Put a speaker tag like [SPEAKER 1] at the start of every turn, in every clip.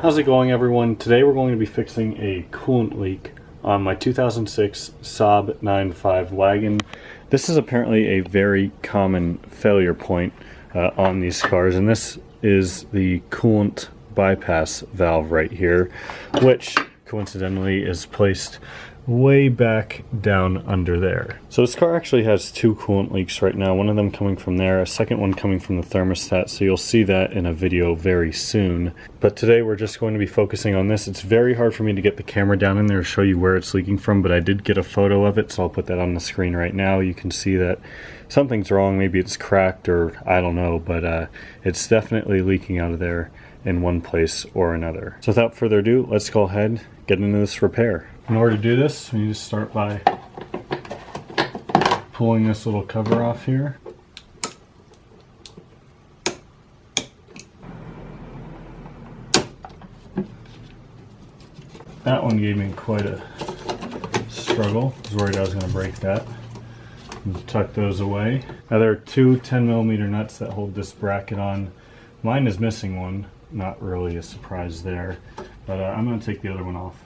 [SPEAKER 1] How's it going, everyone? Today we're going to be fixing a coolant leak on my 2006 Saab 9.5 wagon. This is apparently a very common failure point on these cars, and this is the coolant bypass valve right here, which coincidentally is placed way back down under there. So this car actually has two coolant leaks right now, one of them coming from there, a second one coming from the thermostat, so you'll see that in a video very soon. But today we're just going to be focusing on this. It's very hard for me to get the camera down in there to show you where it's leaking from, but I did get a photo of it, so I'll put that on the screen right now. You can see that something's wrong, maybe it's cracked or I don't know, but it's definitely leaking out of there in one place or another. So without further ado, let's go ahead, get into this repair. In order to do this, we need to start by pulling this little cover off here. That one gave me quite a struggle. I was worried I was going to break that. Tuck those away. Now there are two 10mm nuts that hold this bracket on. Mine is missing one. Not really a surprise there, but I'm going to take the other one off.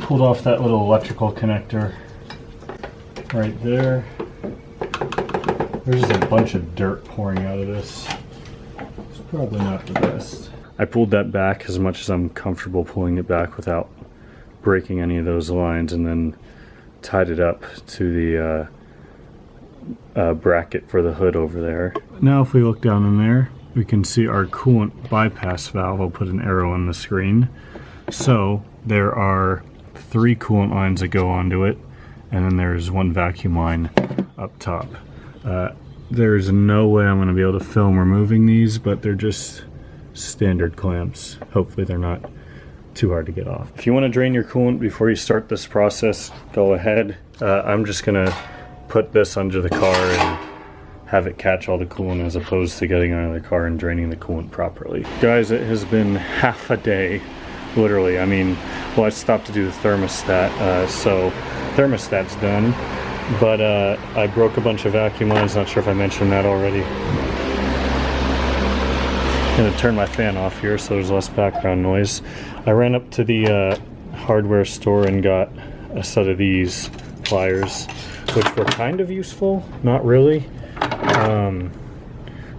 [SPEAKER 1] Pulled off that little electrical connector right there. There's just a bunch of dirt pouring out of this. It's probably not the best. I pulled that back as much as I'm comfortable pulling it back without breaking any of those lines, and then tied it up to the bracket for the hood over there. Now if we look down in there, we can see our coolant bypass valve. I'll put an arrow on the screen. So there are 3 coolant lines that go onto it, and then there's one vacuum line up top. There's no way I'm going to be able to film removing these, but they're just standard clamps. Hopefully they're not too hard to get off. If you want to drain your coolant before you start this process, go ahead. I'm just going to put this under the car and have it catch all the coolant as opposed to getting out of the car and draining the coolant properly. Guys, it has been half a day. Literally, I mean, well, I stopped to do the thermostat, so thermostat's done, but I broke a bunch of vacuum lines. Not sure if I mentioned that already. I'm gonna turn my fan off here so there's less background noise. I ran up to the hardware store and got a set of these pliers, which were kind of useful, not really.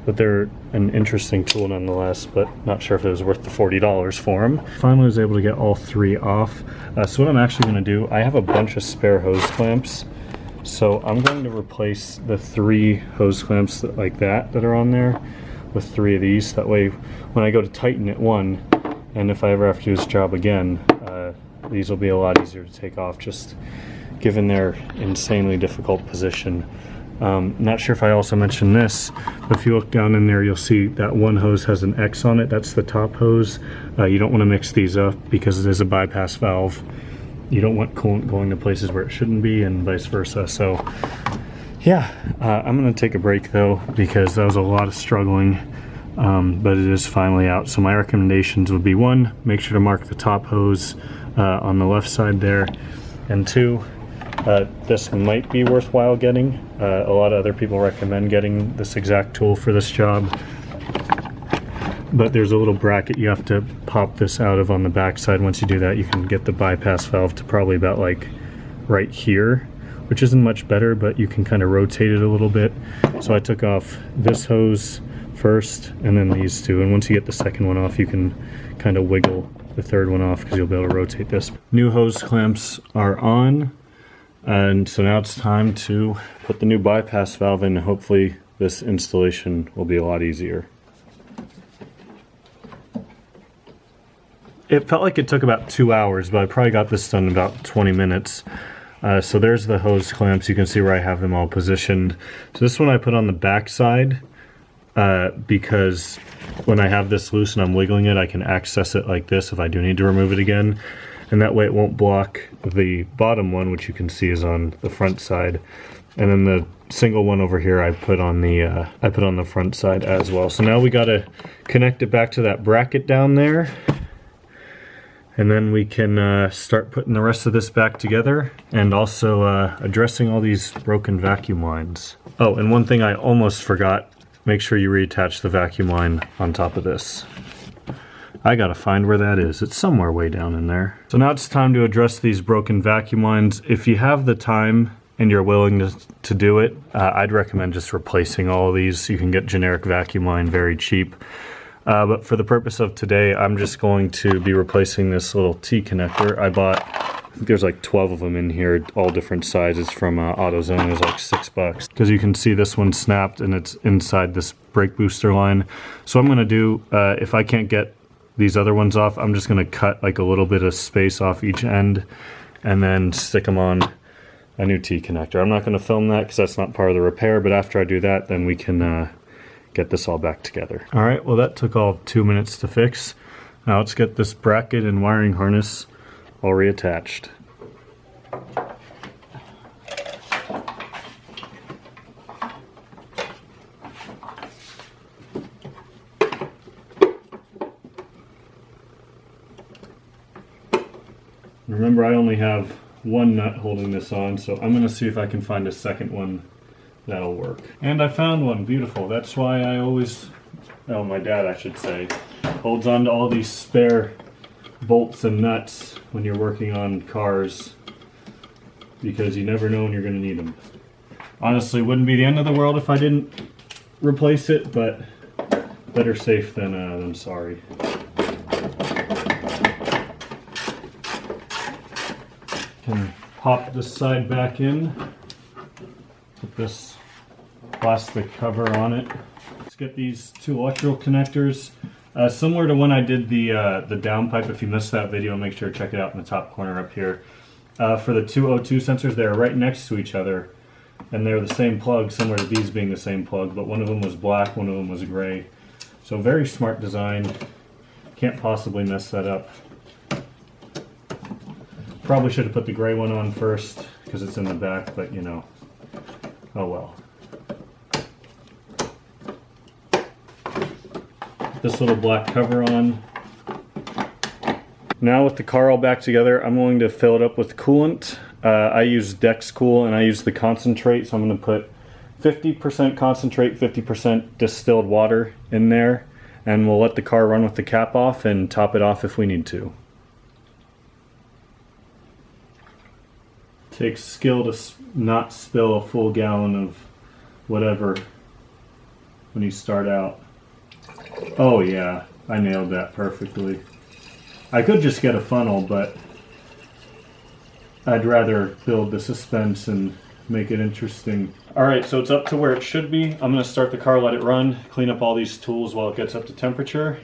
[SPEAKER 1] But they're an interesting tool nonetheless, but not sure if it was worth the $40 for them. Finally was able to get all 3 off. So what I'm actually going to do, I have a bunch of spare hose clamps, so I'm going to replace the 3 hose clamps like that are on there with 3 of these. That way when I go to tighten it one, and if I ever have to do this job again, these will be a lot easier to take off, just given their insanely difficult position. Not sure if I also mentioned this, but if you look down in there, you'll see that one hose has an X on it. That's the top hose. You don't want to mix these up because it is a bypass valve. You don't want coolant going to places where it shouldn't be, and vice versa. So yeah, I'm going to take a break though, because that was a lot of struggling, but it is finally out. So my recommendations would be: 1, make sure to mark the top hose on the left side there, and 2, this might be worthwhile getting. A lot of other people recommend getting this exact tool for this job, but there's a little bracket you have to pop this out of on the back side. Once you do that, you can get the bypass valve to probably about like right here, which isn't much better, but you can kind of rotate it a little bit. So I took off this hose first and then these 2, and once you get the second one off, you can kind of wiggle the third one off because you'll be able to rotate this. New hose clamps are on. And so now it's time to put the new bypass valve in. Hopefully this installation will be a lot easier. It felt like it took about 2 hours, but I probably got this done in about 20 minutes. So there's the hose clamps. You can see where I have them all positioned. So this one I put on the back side because when I have this loose and I'm wiggling it, I can access it like this if I do need to remove it again. And that way it won't block the bottom one, which you can see is on the front side. And then the single one over here I put on the front side as well. So now we got to connect it back to that bracket down there. And then we can start putting the rest of this back together and also addressing all these broken vacuum lines. Oh, and one thing I almost forgot, make sure you reattach the vacuum line on top of this. I gotta find where that is. It's somewhere way down in there. So now it's time to address these broken vacuum lines. If you have the time and you're willing to do it, I'd recommend just replacing all of these. You can get generic vacuum line very cheap. But for the purpose of today, I'm just going to be replacing this little T connector. I bought, I think there's like 12 of them in here, all different sizes from AutoZone. It was like $6. Because you can see this one snapped and it's inside this brake booster line. So I'm gonna do, if I can't get these other ones off, I'm just gonna cut like a little bit of space off each end and then stick them on a new T connector. I'm not gonna film that because that's not part of the repair, but after I do that, then we can get this all back together. All right, well that took all 2 minutes to fix. Now let's get this bracket and wiring harness all reattached. Remember, I only have one nut holding this on, so I'm gonna see if I can find a second one that'll work. And I found one, beautiful. That's why I always, oh, my dad, I should say, holds on to all these spare bolts and nuts when you're working on cars, because you never know when you're gonna need them. Honestly, wouldn't be the end of the world if I didn't replace it, but better safe than sorry. Can pop this side back in. Put this plastic cover on it. Let's get these two electrical connectors. Similar to when I did the downpipe. If you missed that video, make sure to check it out in the top corner up here. For the two O2 sensors, they're right next to each other, and they're the same plug, similar to these being the same plug, but one of them was black, one of them was gray. So very smart design. Can't possibly mess that up. Probably should have put the gray one on first because it's in the back, but you know, oh well. This little black cover on. Now with the car all back together, I'm going to fill it up with coolant. I use Dex Cool and I use the concentrate, so I'm going to put 50% concentrate, 50% distilled water in there, and we'll let the car run with the cap off and top it off if we need to. Takes skill to not spill a full gallon of whatever when you start out. Oh yeah, I nailed that perfectly. I could just get a funnel, but I'd rather build the suspense and make it interesting. Alright, so it's up to where it should be. I'm going to start the car, let it run, clean up all these tools while it gets up to temperature.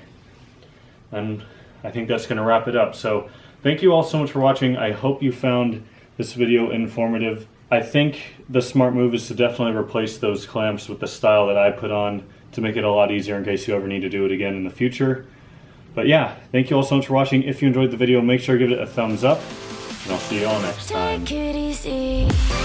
[SPEAKER 1] And I think that's going to wrap it up. So thank you all so much for watching. I hope you found this video informative. I think the smart move is to definitely replace those clamps with the style that I put on to make it a lot easier in case you ever need to do it again in the future. But yeah, thank you all so much for watching. If you enjoyed the video, make sure to give it a thumbs up, and I'll see you all next time.